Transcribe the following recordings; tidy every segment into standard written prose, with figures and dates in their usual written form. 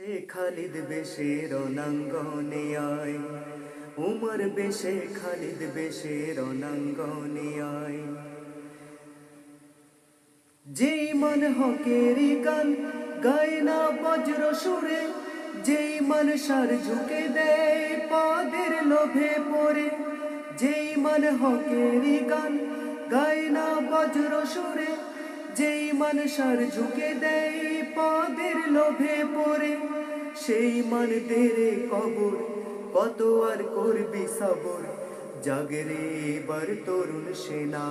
খালিদ বেশে রণাঙ্গনে আয়, উমর বেশে খালিদ বেশে রণাঙ্গনে আয়। যেই মান হকেরি গান গায় না বজ্র সুরে, যেই মান সার ঝুঁকে দেয় পদের লোভে পড়ে। যেই মান হকেরি গান গায় না বজ্র সুরে, যেই মান সার ঝুঁকে দেয় পদের লোভে পড়ে। সেই মান দেরে কবর কত আর করবি সবর, জাগরে এবার তরুণ সেনা।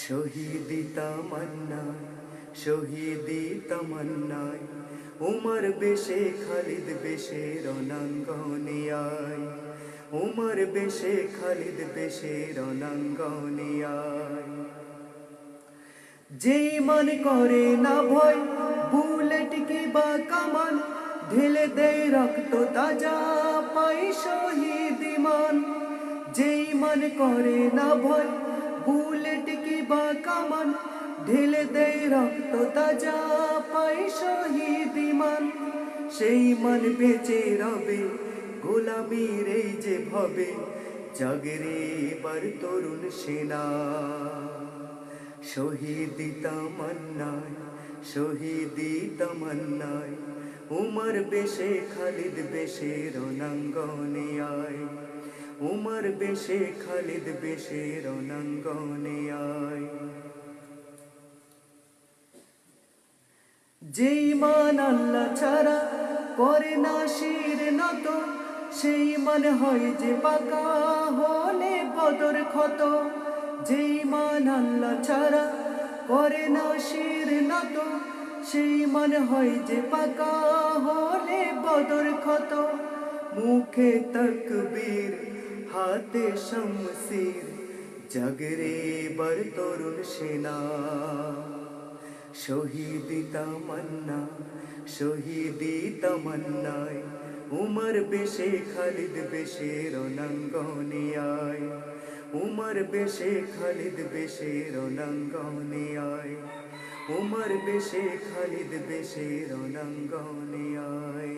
শহীদি তামান্নায়, শহীদি তামান্নায়, উমর বেশে খালিদ বেশে রণাঙ্গনে আয়। উমর বেশে খালিদ বেশে রণাঙ্গনে আয়। যেই মান করে না ভয় বুলেট কিবা কামান, ঢেলে দেয় রক্ত তাজা পাই শহীদি মান। যেই মান করে না ভয় বুলেট কিবা কামান, ঢেলে দেয় রক্ত তাজা পাই শহীদি মান। সেই মান বেঁচে রবে গোলামীর এই যে ভবে, জাগরে এবার তরুণ সেনা। শহীদি তামান্নায়, শহীদি তামান্নায়, উমর বেশে খালিদ বেশে রণাঙ্গনে আয়। উমর বেশে খালিদ বেশে রণাঙ্গনে আয়। যেই মান আল্লাহ ছাড়া করে না শির নত, সেই মান হয় যে পাকা হলে বদর ক্ষত। যেই মান আল্লাহ ছাড়া করে না শির নত, সেই মান হয় যে পাকা হলে বদর ক্ষত। মুখে তাকবীর হাতে শমশির, জাগরে এবার তরুণ সেনা। শহীদি তামান্না, শহীদি তামান্নায়, উমর বেশে খালিদ বেশে রণাঙ্গনে আয়। উমর বেশে খালিদ বেশে রণাঙ্গনে আয়। উমর বেশে খালিদ বেশে রণাঙ্গনে আয়।